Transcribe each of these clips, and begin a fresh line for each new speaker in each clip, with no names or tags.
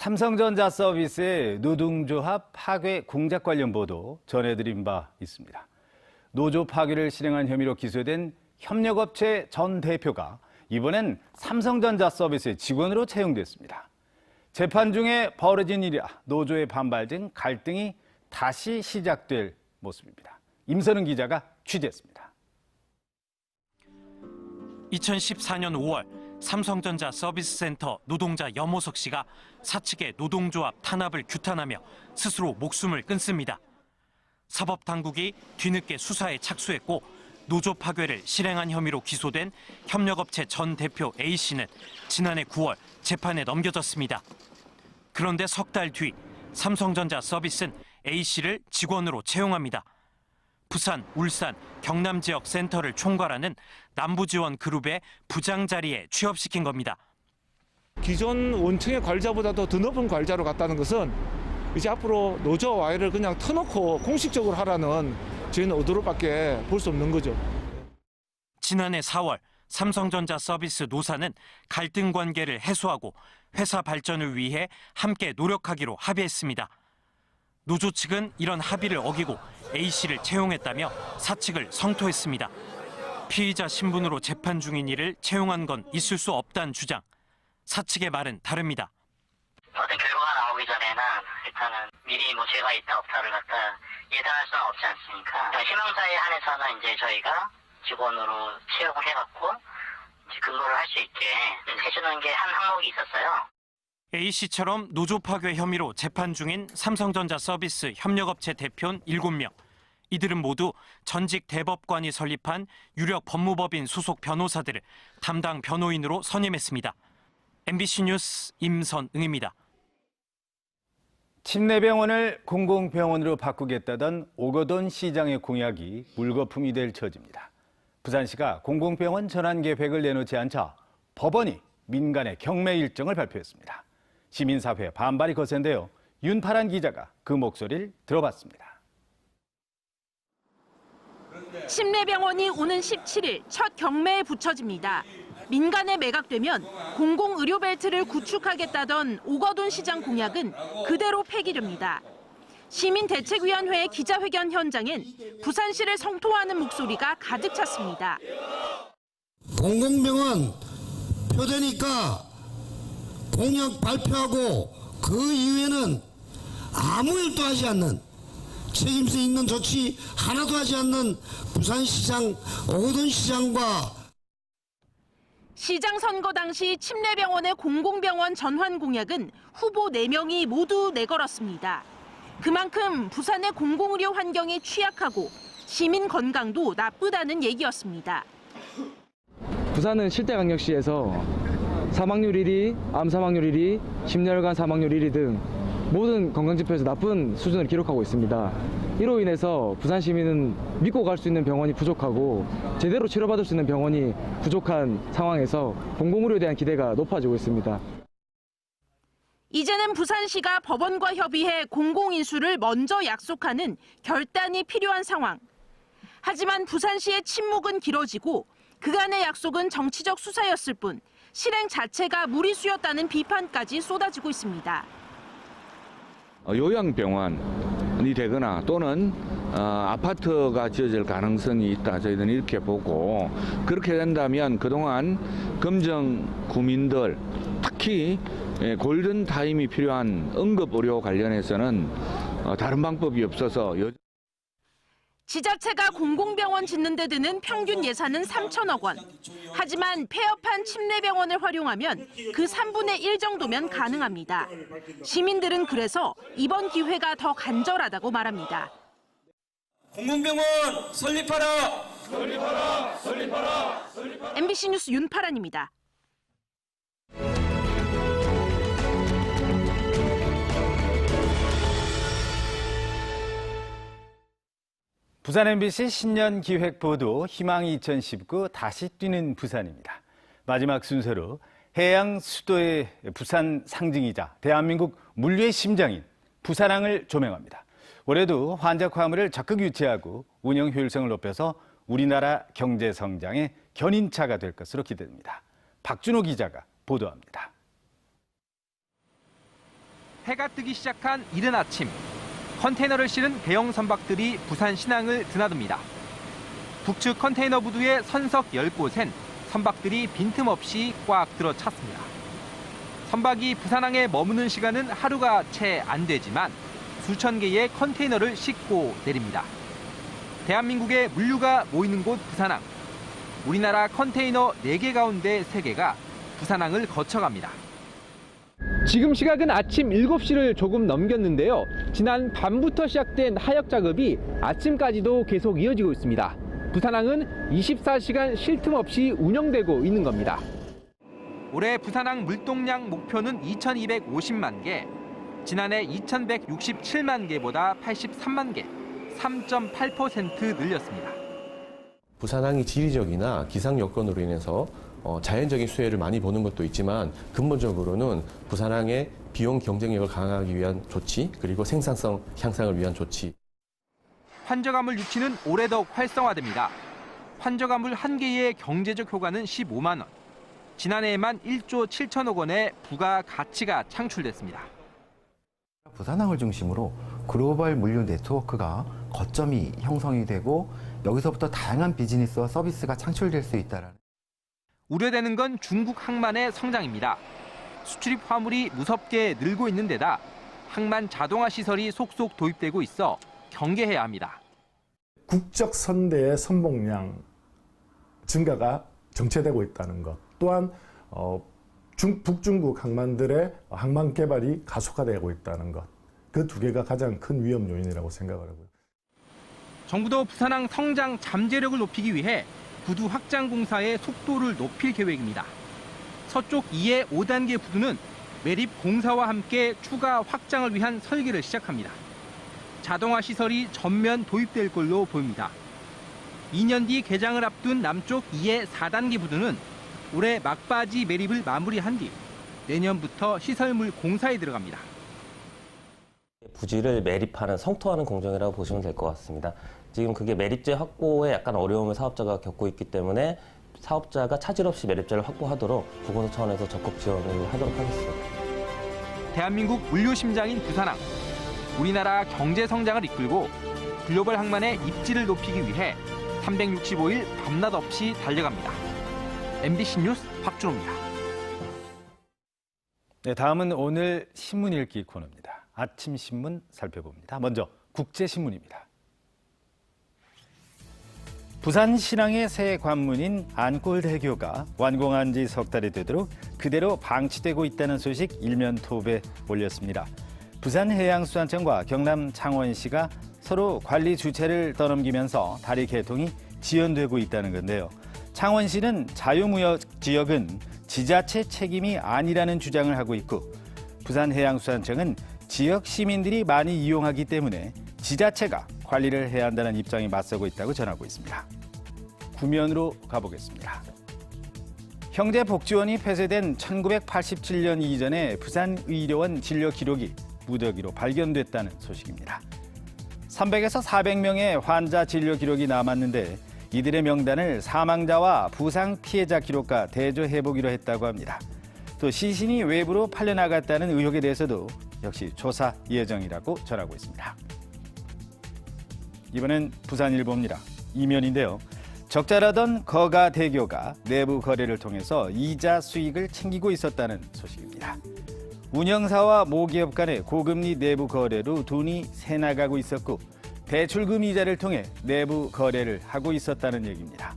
삼성전자 서비스의 노동조합 파괴 공작 관련 보도 전해드린 바 있습니다. 노조 파괴를 실행한 혐의로 기소된 협력업체 전 대표가 이번엔 삼성전자 서비스의 직원으로 채용됐습니다. 재판 중에 벌어진 일이라 노조의 반발 등 갈등이 다시 시작될 모습입니다. 임선은 기자가 취재했습니다.
2014년 5월 삼성전자 서비스센터 노동자 염호석 씨가 사측의 노동조합 탄압을 규탄하며 스스로 목숨을 끊습니다. 사법당국이 뒤늦게 수사에 착수했고 노조 파괴를 실행한 혐의로 기소된 협력업체 전 대표 A씨는 지난해 9월 재판에 넘겨졌습니다. 그런데 석 달 뒤 삼성전자 서비스는 A씨를 직원으로 채용합니다. 부산, 울산, 경남 지역 센터를 총괄하는 남부지원 그룹의 부장 자리에 취업시킨 겁니다.
기존 원청의 관리자보다도 더 높은 관리자로 갔다는 것은 이제 앞으로 노조 와해를 그냥 터놓고 공식적으로 하라는 저희는 의도로밖에 볼 수 없는 거죠.
지난해 4월 삼성전자 서비스 노사는 갈등 관계를 해소하고 회사 발전을 위해 함께 노력하기로 합의했습니다. 노조 측은 이런 합의를 어기고 A씨를 채용했다며 사측을 성토했습니다. 피의자 신분으로 재판 중인 이를 채용한 건 있을 수 없다는 주장. 사측의 말은 다릅니다.
어떤 결과가 나오기 전에는 일단은 미리 죄가 있다 없다를 갖다 예단할 수는 없지 않습니까? 희망사에 한해서는 이제 저희가 직원으로 채용을 해갖고 이제 근무를 할 수 있게 해주는 게 한 항목이 있었어요.
A씨처럼 노조 파괴 혐의로 재판 중인 삼성전자 서비스 협력업체 대표는 7명. 이들은 모두 전직 대법관이 설립한 유력 법무법인 소속 변호사들을 담당 변호인으로 선임했습니다. MBC 뉴스 임선응입니다.
침례병원을 공공병원으로 바꾸겠다던 오거돈 시장의 공약이 물거품이 될 처지입니다. 부산시가 공공병원 전환 계획을 내놓지 않자 법원이 민간의 경매 일정을 발표했습니다. 시민사회 반발이 거센데요. 윤파란 기자가 그 목소리를 들어봤습니다.
침례병원이 오는 17일 첫 경매에 붙여집니다. 민간에 매각되면 공공의료벨트를 구축하겠다던 오거돈 시장 공약은 그대로 폐기됩니다. 시민대책위원회의 기자회견 현장엔 부산시를 성토하는 목소리가 가득 찼습니다.
공공병원 표되니까 공약 발표하고 그 이후에는 아무 일도 하지 않는 책임성 있는 조치 하나도 하지 않는 부산시장 오거돈 시장과
시장 선거 당시 침례병원의 공공병원 전환 공약은 후보 4명이 모두 내걸었습니다. 그만큼 부산의 공공의료 환경이 취약하고 시민 건강도 나쁘다는 얘기였습니다.
부산은 실대강력시에서 사망률 1위, 암 사망률 1위, 심혈관 사망률 1위 등 모든 건강지표에서 나쁜 수준을 기록하고 있습니다. 이로 인해서 부산 시민은 믿고 갈 수 있는 병원이 부족하고 제대로 치료받을 수 있는 병원이 부족한 상황에서 공공의료에 대한 기대가 높아지고 있습니다.
이제는 부산시가 법원과 협의해 공공인수를 먼저 약속하는 결단이 필요한 상황. 하지만 부산시의 침묵은 길어지고 그간의 약속은 정치적 수사였을 뿐 실행 자체가 무리수였다는 비판까지 쏟아지고 있습니다.
요양병원이 되거나 또는 아파트가 지어질 가능성이 있다. 저희들은 이렇게 보고 그렇게 된다면 그동안 검정 구민들 특히 골든타임이 필요한 응급의료 관련해서는 다른 방법이 없어서
지자체가 공공병원 짓는 데 드는 평균 예산은 3천억 원. 하지만 폐업한 침례병원을 활용하면 그 3분의 1 정도면 가능합니다. 시민들은 그래서 이번 기회가 더 간절하다고 말합니다.
공공병원 설립하라! 설립하라!
설립하라! MBC 뉴스 윤파란입니다.
부산 MBC 신년 기획 보도 희망 2019 다시 뛰는 부산입니다. 마지막 순서로 해양 수도의 부산 상징이자 대한민국 물류의 심장인 부산항을 조명합니다. 올해도 환적 화물을 적극 유치하고 운영 효율성을 높여서 우리나라 경제 성장의 견인차가 될 것으로 기대됩니다. 박준호 기자가 보도합니다.
해가 뜨기 시작한 이른 아침, 컨테이너를 실은 대형 선박들이 부산 신항을 드나듭니다. 북측 컨테이너 부두의 선석 10곳엔 선박들이 빈틈없이 꽉 들어찼습니다. 선박이 부산항에 머무는 시간은 하루가 채 안 되지만 수천 개의 컨테이너를 싣고 내립니다. 대한민국의 물류가 모이는 곳 부산항. 우리나라 컨테이너 4개 가운데 3개가 부산항을 거쳐갑니다.
지금 시각은 아침 7시를 조금 넘겼는데요. 지난 밤부터 시작된 하역 작업이 아침까지도 계속 이어지고 있습니다. 부산항은 24시간 쉴 틈 없이 운영되고 있는 겁니다.
올해 부산항 물동량 목표는 2,250만 개, 지난해 2,167만 개보다 83만 개, 3.8% 늘렸습니다.
부산항이 지리적이나 기상 여건으로 인해서 자연적인 수혜를 많이 보는 것도 있지만 근본적으로는 부산항의 비용 경쟁력을 강화하기 위한 조치, 그리고 생산성 향상을 위한 조치.
환저가물 유치는 올해 더욱 활성화됩니다. 환저가물 1개의 경제적 효과는 15만 원. 지난해에만 1조 7천억 원의 부가 가치가 창출됐습니다.
부산항을 중심으로 글로벌 물류 네트워크가 거점이 형성이 되고 여기서부터 다양한 비즈니스와 서비스가 창출될 수 있다는.
우려되는 건 중국 항만의 성장입니다. 수출입 화물이 무섭게 늘고 있는 데다 항만 자동화 시설이 속속 도입되고 있어 경계해야 합니다.
국적 선대의 선봉량 증가가 정체되고 있다는 것, 또한 북중국 항만들의 항만 개발이 가속화되고 있다는 것, 그 2개가 가장 큰 위험 요인이라고 생각을 하고요.
정부도 부산항 성장 잠재력을 높이기 위해 부두 확장 공사의 속도를 높일 계획입니다. 서쪽 2의 5단계 부두는 매립 공사와 함께 추가 확장을 위한 설계를 시작합니다. 자동화 시설이 전면 도입될 걸로 보입니다. 2년 뒤 개장을 앞둔 남쪽 2의 4단계 부두는 올해 막바지 매립을 마무리한 뒤 내년부터 시설물 공사에 들어갑니다.
부지를 매립하는, 성토하는 공정이라고 보시면 될 것 같습니다. 지금 그게 매립제 확보에 약간 어려움을 사업자가 겪고 있기 때문에 사업자가 차질 없이 매립제를 확보하도록 구건소 차원에서 적극 지원을 하도록 하겠습니다.
대한민국 물류 심장인 부산항. 우리나라 경제 성장을 이끌고 글로벌 항만의 입지를 높이기 위해 365일 밤낮 없이 달려갑니다. MBC 뉴스 박준호입니다.
네, 다음은 오늘 신문 읽기 코너입니다. 아침 신문 살펴봅니다. 먼저 국제신문입니다. 부산 신항의 새 관문인 안골대교가 완공한 지 석 달이 되도록 그대로 방치되고 있다는 소식 일면 톱에 올렸습니다. 부산해양수산청과 경남 창원시가 서로 관리 주체를 떠넘기면서 다리 개통이 지연되고 있다는 건데요. 창원시는 자유무역 지역은 지자체 책임이 아니라는 주장을 하고 있고, 부산해양수산청은 지역 시민들이 많이 이용하기 때문에 지자체가 관리를 해야 한다는 입장이 맞서고 있다고 전하고 있습니다. 구면으로 가보겠습니다. 형제복지원이 폐쇄된 1987년 이전에 부산의료원 진료 기록이 무더기로 발견됐다는 소식입니다. 300에서 400명의 환자 진료 기록이 남았는데 이들의 명단을 사망자와 부상 피해자 기록과 대조해보기로 했다고 합니다. 또 시신이 외부로 팔려나갔다는 의혹에 대해서도 역시 조사 예정이라고 전하고 있습니다. 이번엔 부산일보입니다. 이면인데요. 적자라던 거가대교가 내부 거래를 통해서 이자 수익을 챙기고 있었다는 소식입니다. 운영사와 모기업 간의 고금리 내부 거래로 돈이 새나가고 있었고, 대출금 이자를 통해 내부 거래를 하고 있었다는 얘기입니다.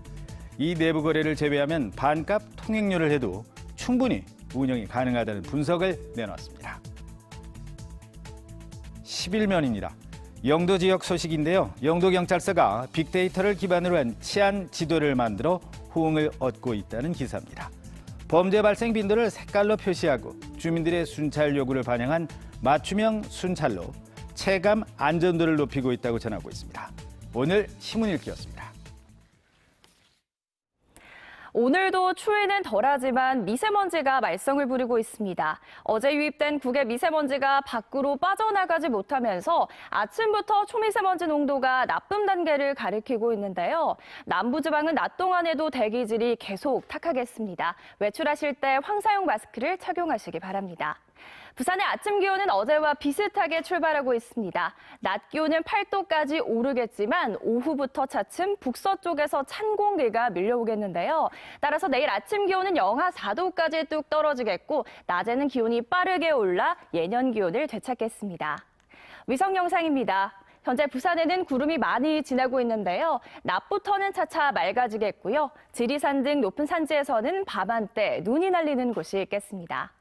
이 내부 거래를 제외하면 반값 통행료를 해도 충분히 운영이 가능하다는 분석을 내놨습니다. 11면입니다. 영도 지역 소식인데요. 영도경찰서가 빅데이터를 기반으로 한 치안 지도를 만들어 호응을 얻고 있다는 기사입니다. 범죄 발생 빈도를 색깔로 표시하고 주민들의 순찰 요구를 반영한 맞춤형 순찰로 체감 안전도를 높이고 있다고 전하고 있습니다. 오늘 신문 읽기였습니다.
오늘도 추위는 덜하지만 미세먼지가 말썽을 부리고 있습니다. 어제 유입된 국외 미세먼지가 밖으로 빠져나가지 못하면서 아침부터 초미세먼지 농도가 나쁨 단계를 가리키고 있는데요. 남부지방은 낮 동안에도 대기질이 계속 탁하겠습니다. 외출하실 때 황사용 마스크를 착용하시기 바랍니다. 부산의 아침 기온은 어제와 비슷하게 출발하고 있습니다. 낮 기온은 8도까지 오르겠지만 오후부터 차츰 북서쪽에서 찬 공기가 밀려오겠는데요. 따라서 내일 아침 기온은 영하 4도까지 뚝 떨어지겠고 낮에는 기온이 빠르게 올라 예년 기온을 되찾겠습니다. 위성 영상입니다. 현재 부산에는 구름이 많이 지나고 있는데요. 낮부터는 차차 맑아지겠고요. 지리산 등 높은 산지에서는 밤 한때 눈이 날리는 곳이 있겠습니다.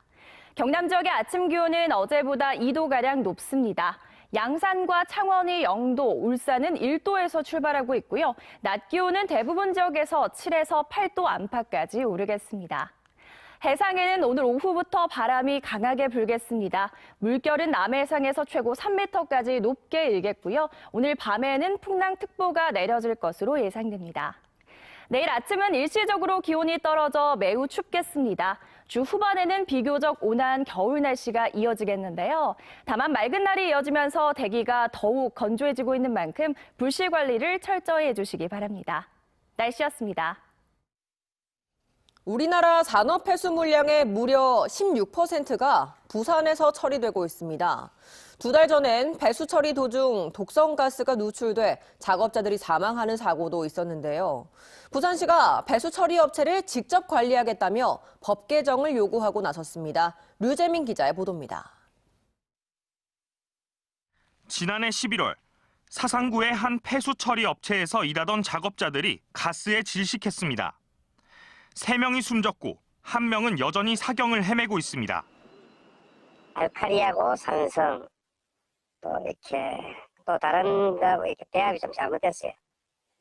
경남 지역의 아침 기온은 어제보다 2도가량 높습니다. 양산과 창원이 0도, 울산은 1도에서 출발하고 있고요. 낮 기온은 대부분 지역에서 7에서 8도 안팎까지 오르겠습니다. 해상에는 오늘 오후부터 바람이 강하게 불겠습니다. 물결은 남해상에서 최고 3m까지 높게 일겠고요. 오늘 밤에는 풍랑특보가 내려질 것으로 예상됩니다. 내일 아침은 일시적으로 기온이 떨어져 매우 춥겠습니다. 주 후반에는 비교적 온화한 겨울 날씨가 이어지겠는데요. 다만 맑은 날이 이어지면서 대기가 더욱 건조해지고 있는 만큼 불씨 관리를 철저히 해주시기 바랍니다. 날씨였습니다.
우리나라 산업 폐수 물량의 무려 16%가 부산에서 처리되고 있습니다. 2달 전엔 배수 처리 도중 독성가스가 누출돼 작업자들이 사망하는 사고도 있었는데요. 부산시가 배수 처리 업체를 직접 관리하겠다며 법 개정을 요구하고 나섰습니다. 류재민 기자의 보도입니다.
지난해 11월 사상구의 한 폐수 처리 업체에서 일하던 작업자들이 가스에 질식했습니다. 3명이 숨졌고 1명은 여전히 사경을 헤매고 있습니다.
알칼리하고 산성 또 이렇게 또 다른 거 이렇게 배합이 좀 잘못됐어요.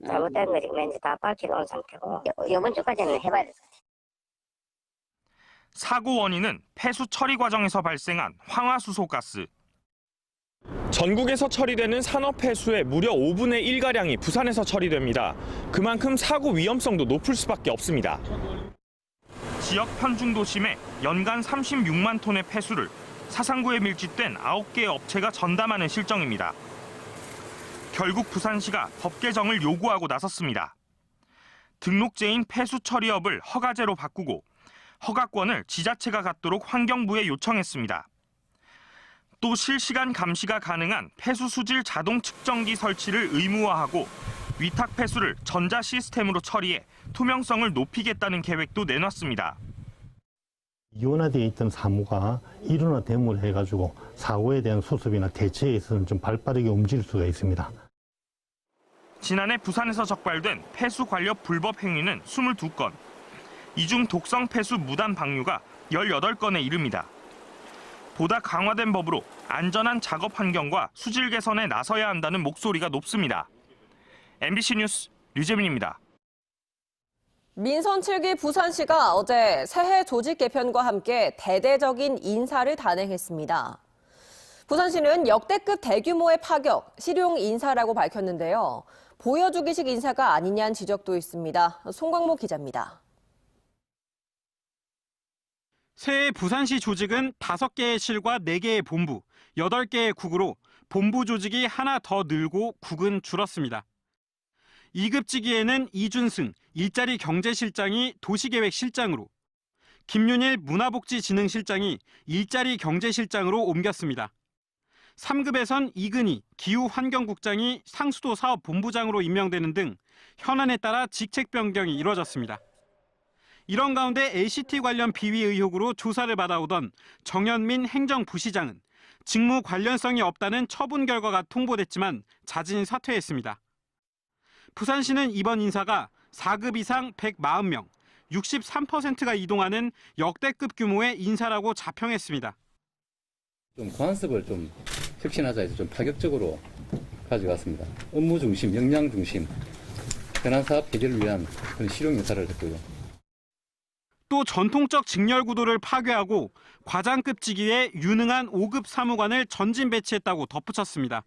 잘못된 거 지금 왠지 다 밝혀놓은 상태고 이번 주까지는 해봐야 될 것 같아요.
사고 원인은 폐수 처리 과정에서 발생한 황화수소가스. 전국에서 처리되는 산업 폐수의 무려 5분의 1가량이 부산에서 처리됩니다. 그만큼 사고 위험성도 높을 수밖에 없습니다. 지역 편중 도심에 연간 36만 톤의 폐수를 사상구에 밀집된 9개의 업체가 전담하는 실정입니다. 결국 부산시가 법 개정을 요구하고 나섰습니다. 등록제인 폐수 처리업을 허가제로 바꾸고 허가권을 지자체가 갖도록 환경부에 요청했습니다. 또 실시간 감시가 가능한 폐수 수질 자동 측정기 설치를 의무화하고 위탁 폐수를 전자 시스템으로 처리해 투명성을 높이겠다는 계획도 내놨습니다.
이원화되어 있던 사무가 일원화됨을 해가지고 사고에 대한 수습이나 대처에 있어서는 좀 발빠르게 움직일 수가 있습니다.
지난해 부산에서 적발된 폐수 관련 불법 행위는 22건, 이 중 독성 폐수 무단 방류가 18건에 이릅니다. 보다 강화된 법으로 안전한 작업 환경과 수질 개선에 나서야 한다는 목소리가 높습니다. MBC 뉴스 류재민입니다.
민선 7기 부산시가 어제 새해 조직 개편과 함께 대대적인 인사를 단행했습니다. 부산시는 역대급 대규모의 파격, 실용 인사라고 밝혔는데요. 보여주기식 인사가 아니냐는 지적도 있습니다. 송광모 기자입니다.
새해 부산시 조직은 5개의 실과 4개의 본부, 8개의 국으로 본부 조직이 하나 더 늘고 국은 줄었습니다. 2급지기에는 이준승 일자리 경제실장이 도시계획실장으로, 김윤일 문화복지진흥실장이 일자리 경제실장으로 옮겼습니다. 3급에선 이근희 기후환경국장이 상수도 사업본부장으로 임명되는 등 현안에 따라 직책 변경이 이뤄졌습니다. 이런 가운데 LCT 관련 비위 의혹으로 조사를 받아오던 정현민 행정부시장은 직무 관련성이 없다는 처분 결과가 통보됐지만 자진 사퇴했습니다. 부산시는 이번 인사가 4급 이상 140명, 63%가 이동하는 역대급 규모의 인사라고 자평했습니다.
좀 관습을 좀 혁신하자 해서 좀 파격적으로 가져갔습니다. 업무 중심, 역량 중심, 현안 사업 해결을 위한 그런 실용 인사를 했고요.
또 전통적 직렬 구도를 파괴하고 과장급직위에 유능한 5급 사무관을 전진 배치했다고 덧붙였습니다.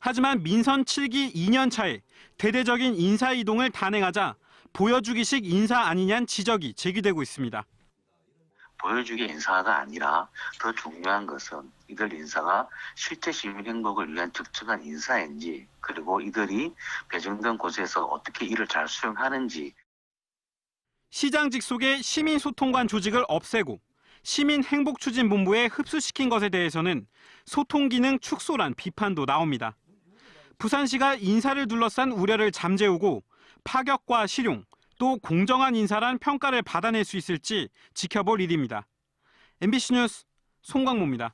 하지만 민선 7기 2년 차에 대대적인 인사 이동을 단행하자 보여주기식 인사 아니냐는 지적이 제기되고 있습니다.
보여주기 인사가 아니라 더 중요한 것은 이들 인사가 실제 시민 행복을 위한 적절한 인사인지, 그리고 이들이 배정된 곳에서 어떻게 일을 잘 수행하는지.
시장 직속의 시민소통관 조직을 없애고
시민행복추진본부에 흡수시킨 것에 대해서는 소통 기능 축소란 비판도 나옵니다. 부산시가 인사를 둘러싼 우려를 잠재우고 파격과 실용, 또 공정한 인사란 평가를 받아낼 수 있을지 지켜볼 일입니다. MBC 뉴스 송광모입니다.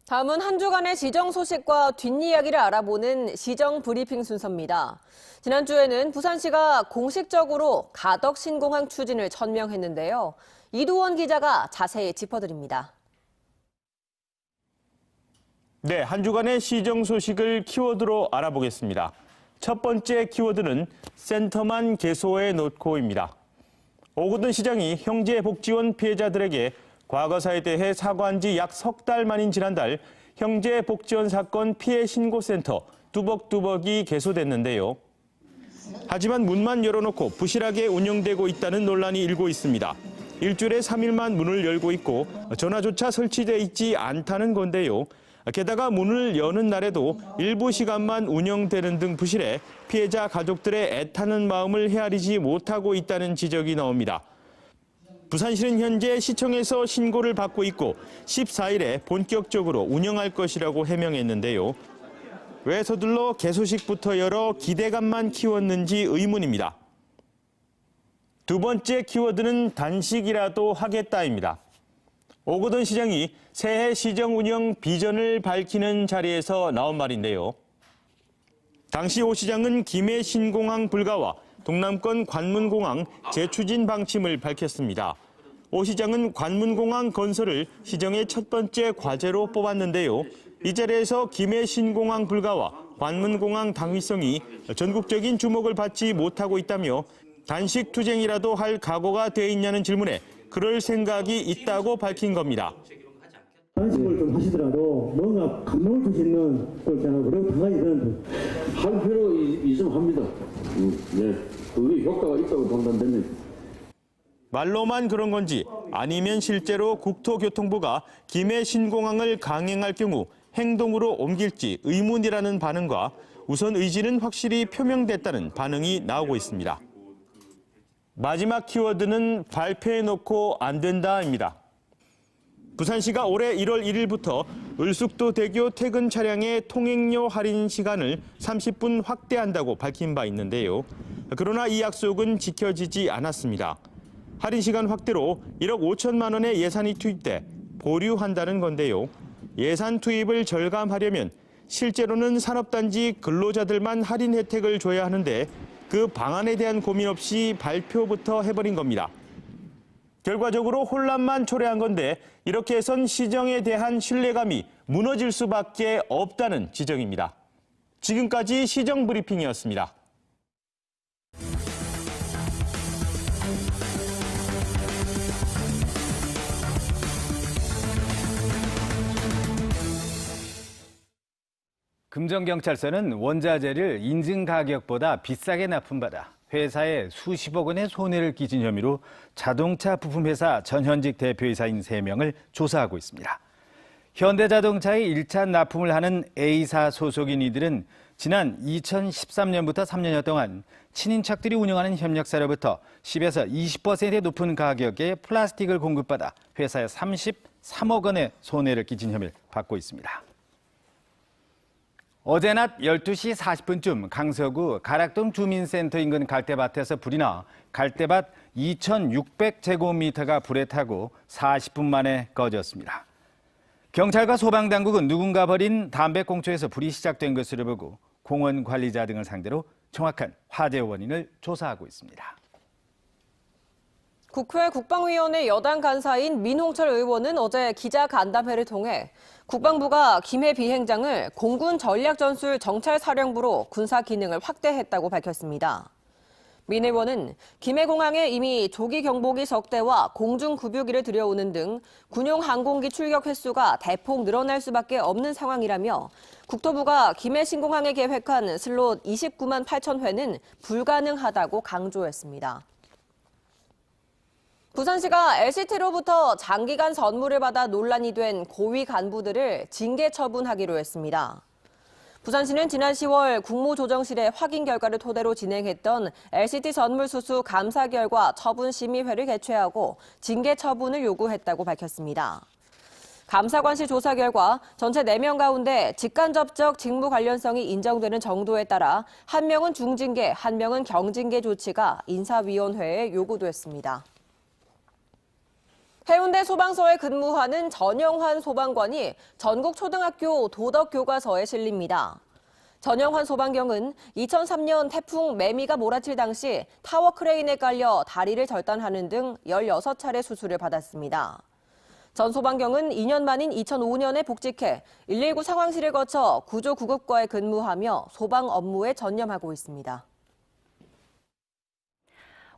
다음은 한 주간의 시정 소식과 뒷이야기를 알아보는 시정 브리핑 순서입니다. 지난주에는 부산시가 공식적으로 가덕 신공항 추진을 천명했는데요. 이두원 기자가 자세히 짚어드립니다.
네, 한 주간의 시정 소식을 키워드로 알아보겠습니다. 첫 번째 키워드는 센터만 개소해 놓고입니다. 오거돈 시장이 형제복지원 피해자들에게 과거사에 대해 사과한 지 약 석 달 만인 지난달 형제복지원 사건 피해 신고센터 뚜벅뚜벅이 개소됐는데요. 하지만 문만 열어놓고 부실하게 운영되고 있다는 논란이 일고 있습니다. 일주일에 3일만 문을 열고 있고 전화조차 설치돼 있지 않다는 건데요. 게다가 문을 여는 날에도 일부 시간만 운영되는 등 부실해 피해자 가족들의 애타는 마음을 헤아리지 못하고 있다는 지적이 나옵니다. 부산시는 현재 시청에서 신고를 받고 있고 14일에 본격적으로 운영할 것이라고 해명했는데요. 왜 서둘러 개소식부터 열어 기대감만 키웠는지 의문입니다. 두 번째 키워드는 단식이라도 하겠다입니다. 오거돈 시장이 새해 시정 운영 비전을 밝히는 자리에서 나온 말인데요. 당시 오 시장은 김해 신공항 불가와 동남권 관문공항 재추진 방침을 밝혔습니다. 오 시장은 관문공항 건설을 시정의 첫 번째 과제로 뽑았는데요. 이 자리에서 김해 신공항 불가와 관문공항 당위성이 전국적인 주목을 받지 못하고 있다며 단식 투쟁이라도 할 각오가 돼 있냐는 질문에 그럴 생각이 있다고 밝힌 겁니다.
단식을 좀 하시더라도 뭔가 감동을 줄 수 있는 걸 제가 그런 당하지는 할 필요 있으면 합니다. 네, 그게 효과가 있다고 판단됩니다.
말로만 그런 건지 아니면 실제로 국토교통부가 김해 신공항을 강행할 경우 행동으로 옮길지 의문이라는 반응과 우선 의지는 확실히 표명됐다는 반응이 나오고 있습니다. 마지막 키워드는 발표해놓고 안 된다입니다. 부산시가 올해 1월 1일부터 을숙도대교 퇴근 차량의 통행료 할인 시간을 30분 확대한다고 밝힌 바 있는데요. 그러나 이 약속은 지켜지지 않았습니다. 할인 시간 확대로 1억 5천만 원의 예산이 투입돼 보류한다는 건데요. 예산 투입을 절감하려면 실제로는 산업단지 근로자들만 할인 혜택을 줘야 하는데 그 방안에 대한 고민 없이 발표부터 해버린 겁니다. 결과적으로 혼란만 초래한 건데 이렇게 해선 시정에 대한 신뢰감이 무너질 수밖에 없다는 지적입니다. 지금까지 시정 브리핑이었습니다.
금정경찰서는 원자재를 인증 가격보다 비싸게 납품받아 회사에 수십억 원의 손해를 끼친 혐의로 자동차 부품회사 전현직 대표이사인 3명을 조사하고 있습니다. 현대자동차의 1차 납품을 하는 A사 소속인 이들은 지난 2013년부터 3년여 동안 친인척들이 운영하는 협력사로부터 10에서 20%의 높은 가격에 플라스틱을 공급받아 회사에 33억 원의 손해를 끼친 혐의를 받고 있습니다. 어제 낮 12시 40분쯤 강서구 가락동 주민센터 인근 갈대밭에서 불이 나 갈대밭 2,600제곱미터가 불에 타고 40분 만에 꺼졌습니다. 경찰과 소방당국은 누군가 버린 담배꽁초에서 불이 시작된 것으로 보고 공원 관리자 등을 상대로 정확한 화재 원인을 조사하고 있습니다.
국회 국방위원회 여당 간사인 민홍철 의원은 어제 기자간담회를 통해 국방부가 김해 비행장을 공군 전략전술 정찰사령부로 군사 기능을 확대했다고 밝혔습니다. 민 의원은 김해공항에 이미 조기 경보기 석대와 공중급유기를 들여오는 등 군용 항공기 출격 횟수가 대폭 늘어날 수밖에 없는 상황이라며 국토부가 김해 신공항에 계획한 슬롯 29만 8천 회는 불가능하다고 강조했습니다. 부산시가 LCT로부터 장기간 선물을 받아 논란이 된 고위 간부들을 징계 처분하기로 했습니다. 부산시는 지난 10월 국무조정실의 확인 결과를 토대로 진행했던 LCT 전물수수 감사 결과 처분심의회를 개최하고 징계 처분을 요구했다고 밝혔습니다. 감사관실 조사 결과 전체 4명 가운데 직간접적 직무 관련성이 인정되는 정도에 따라 1명은 중징계, 1명은 경징계 조치가 인사위원회에 요구됐습니다. 해운대 소방서에 근무하는 전영환 소방관이 전국 초등학교 도덕 교과서에 실립니다. 전영환 소방경은 2003년 태풍 매미가 몰아칠 당시 타워 크레인에 깔려 다리를 절단하는 등 16차례 수술을 받았습니다. 전 소방경은 2년 만인 2005년에 복직해 119 상황실을 거쳐 구조구급과에 근무하며 소방 업무에 전념하고 있습니다.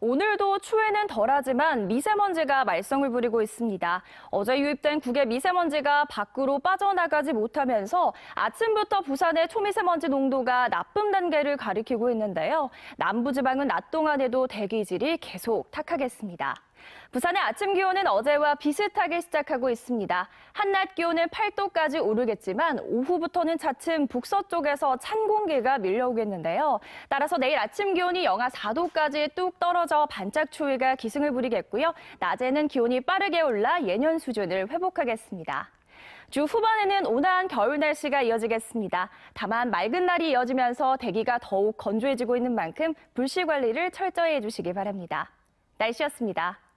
오늘도 추위는 덜하지만 미세먼지가 말썽을 부리고 있습니다. 어제 유입된 국외 미세먼지가 밖으로 빠져나가지 못하면서 아침부터 부산의 초미세먼지 농도가 나쁨 단계를 가리키고 있는데요. 남부지방은 낮 동안에도 대기질이 계속 탁하겠습니다. 부산의 아침 기온은 어제와 비슷하게 시작하고 있습니다. 한낮 기온은 8도까지 오르겠지만 오후부터는 차츰 북서쪽에서 찬 공기가 밀려오겠는데요. 따라서 내일 아침 기온이 영하 4도까지 뚝 떨어져 반짝 추위가 기승을 부리겠고요. 낮에는 기온이 빠르게 올라 예년 수준을 회복하겠습니다. 주 후반에는 온화한 겨울 날씨가 이어지겠습니다. 다만 맑은 날이 이어지면서 대기가 더욱 건조해지고 있는 만큼 불씨 관리를 철저히 해주시기 바랍니다. 날씨였습니다.